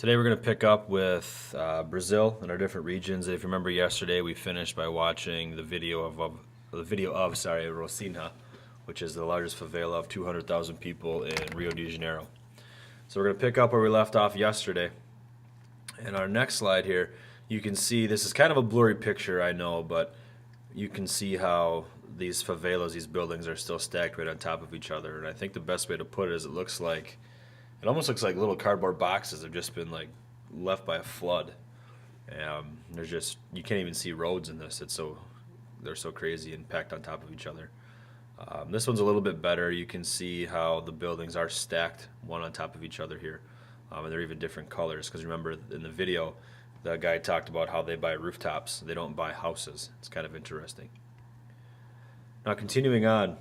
Today we're going to pick up with Brazil and our different regions. If you remember yesterday, we finished by watching the video of Rocinha, which is the largest favela of 200,000 people in Rio de Janeiro. So we're going to pick up where we left off yesterday. And our next slide here, you can see this is kind of a blurry picture, I know, but you can see how these favelas, these buildings, are still stacked right on top of each other. And I think the best way to put it is it almost looks like little cardboard boxes have just been like left by a flood. There's just you can't even see roads in this. They're so crazy and packed on top of each other. This one's a little bit better. You can see how the buildings are stacked one on top of each other here, and they're even different colors. Because remember in the video, the guy talked about how they buy rooftops. They don't buy houses. It's kind of interesting. Now continuing on,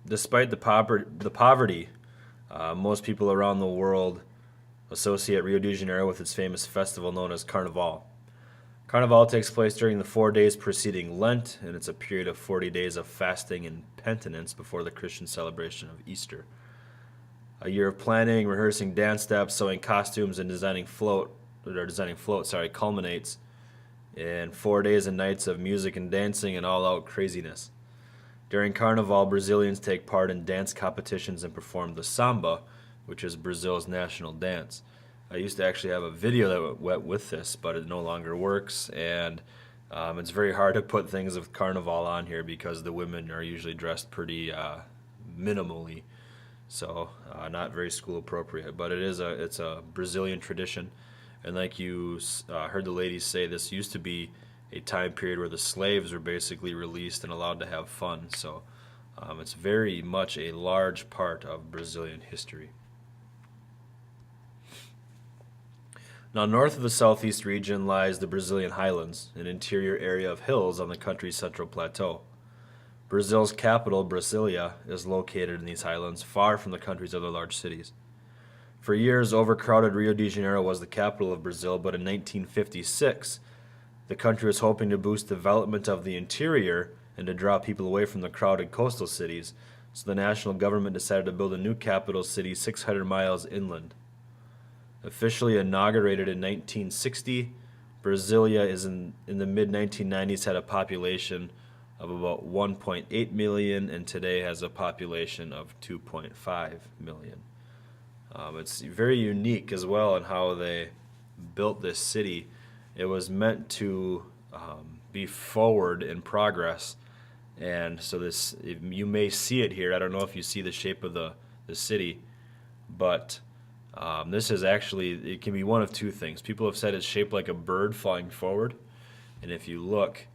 despite the poverty. Most people around the world associate Rio de Janeiro with its famous festival known as Carnival. Carnival takes place during the 4 days preceding Lent, and it's a period of 40 days of fasting and penitence before the Christian celebration of Easter. A year of planning, rehearsing dance steps, sewing costumes, and designing floats, culminates in 4 days and nights of music and dancing and all-out craziness. During Carnival, Brazilians take part in dance competitions and perform the samba, which is Brazil's national dance. I used to actually have a video that went with this, but it no longer works, and it's very hard to put things of Carnival on here because the women are usually dressed pretty minimally, so not very school appropriate. But it's a Brazilian tradition, and like you heard the ladies say, this used to be a time period where the slaves were basically released and allowed to have fun. So it's very much a large part of Brazilian history. Now, north of the southeast region lies the Brazilian highlands, an interior area of hills on the country's central plateau. Brazil's capital, Brasilia, is located in these highlands, far from the country's other large cities. For years, overcrowded Rio de Janeiro was the capital of Brazil, but in 1956, the country was hoping to boost development of the interior and to draw people away from the crowded coastal cities, so the national government decided to build a new capital city 600 miles inland. Officially inaugurated in 1960, Brasilia is in the mid-1990s had a population of about 1.8 million and today has a population of 2.5 million. It's very unique as well in how they built this city. It was meant to be forward in progress, and so you may see it here. I don't know if you see the shape of the city, but this is actually, it can be one of two things. People have said it's shaped like a bird flying forward, and if you look,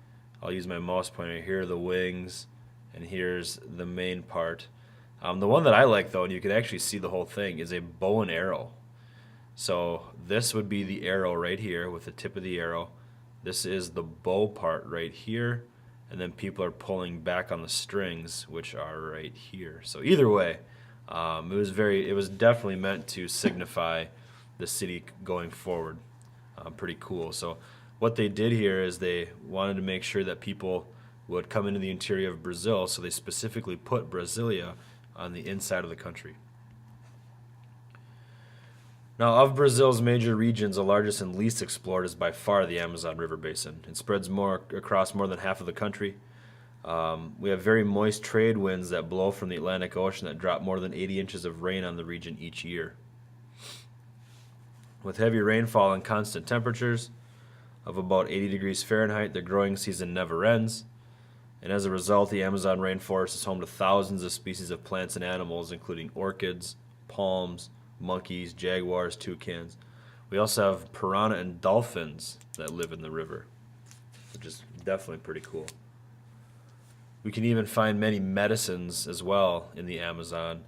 I'll use my mouse pointer, here are the wings, and here's the main part. The one that I like, though, and you can actually see the whole thing, is a bow and arrow. So this would be the arrow right here with the tip of the arrow. This is the bow part right here, and then people are pulling back on the strings, which are right here. So either way, it was definitely meant to signify the city going forward. Pretty cool. So what they did here is they wanted to make sure that people would come into the interior of Brazil, so they specifically put Brasilia on the inside of the country. Now, of Brazil's major regions, the largest and least explored is by far the Amazon River Basin. It spreads across more than half of the country. We have very moist trade winds that blow from the Atlantic Ocean that drop more than 80 inches of rain on the region each year. With heavy rainfall and constant temperatures of about 80 degrees Fahrenheit, the growing season never ends. And as a result, the Amazon rainforest is home to thousands of species of plants and animals, including orchids, palms, monkeys, jaguars, toucans. We also have piranha and dolphins that live in the river, which is definitely pretty cool. We can even find many medicines as well in the Amazon,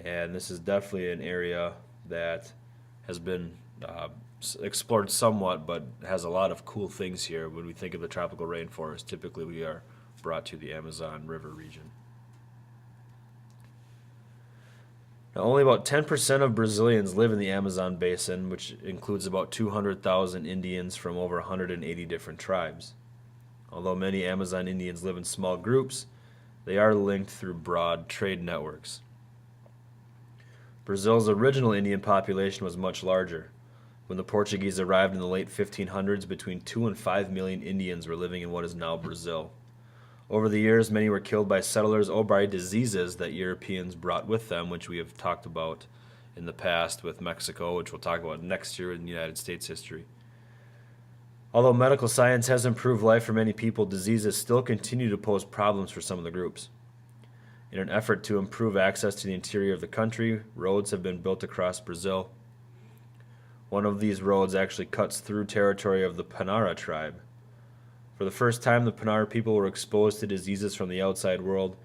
and this is definitely an area that has been explored somewhat, but has a lot of cool things here. When we think of the tropical rainforest, typically we are brought to the Amazon River region. Now, only about 10% of Brazilians live in the Amazon basin, which includes about 200,000 Indians from over 180 different tribes. Although many Amazon Indians live in small groups, they are linked through broad trade networks. Brazil's original Indian population was much larger. When the Portuguese arrived in the late 1500s, between 2 and 5 million Indians were living in what is now Brazil. Over the years, many were killed by settlers or by diseases that Europeans brought with them, which we have talked about in the past with Mexico, which we'll talk about next year in United States history. Although medical science has improved life for many people, diseases still continue to pose problems for some of the groups. In an effort to improve access to the interior of the country, roads have been built across Brazil. One of these roads actually cuts through territory of the Panara tribe. For the first time, the Panara people were exposed to diseases from the outside world.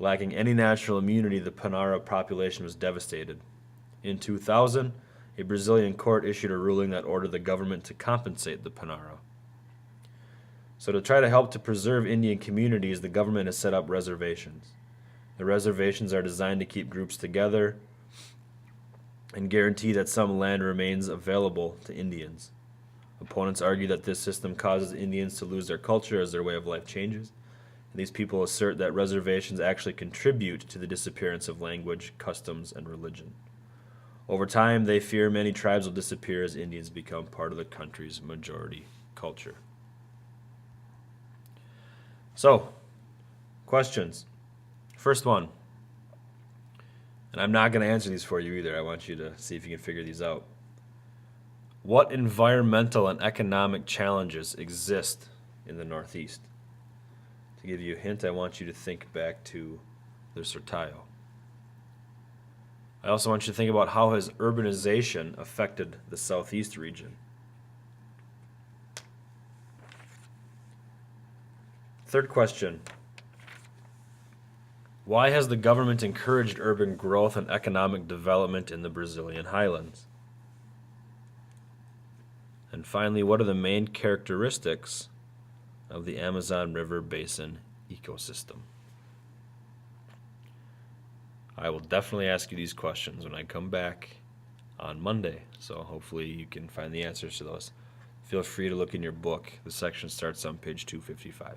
Lacking any natural immunity, the Panara population was devastated. In 2000, a Brazilian court issued a ruling that ordered the government to compensate the Panara. So to try to help to preserve Indian communities, the government has set up reservations. The reservations are designed to keep groups together and guarantee that some land remains available to Indians. Opponents argue that this system causes Indians to lose their culture as their way of life changes. And these people assert that reservations actually contribute to the disappearance of language, customs, and religion. Over time, they fear many tribes will disappear as Indians become part of the country's majority culture. So, questions. First one, and I'm not going to answer these for you either. I want you to see if you can figure these out. What environmental and economic challenges exist in the Northeast? To give you a hint, I want you to think back to the Sortayo. I also want you to think about how has urbanization affected the Southeast region. Third question. Why has the government encouraged urban growth and economic development in the Brazilian highlands? And finally, what are the main characteristics of the Amazon River Basin ecosystem? I will definitely ask you these questions when I come back on Monday, so hopefully you can find the answers to those. Feel free to look in your book. The section starts on page 255.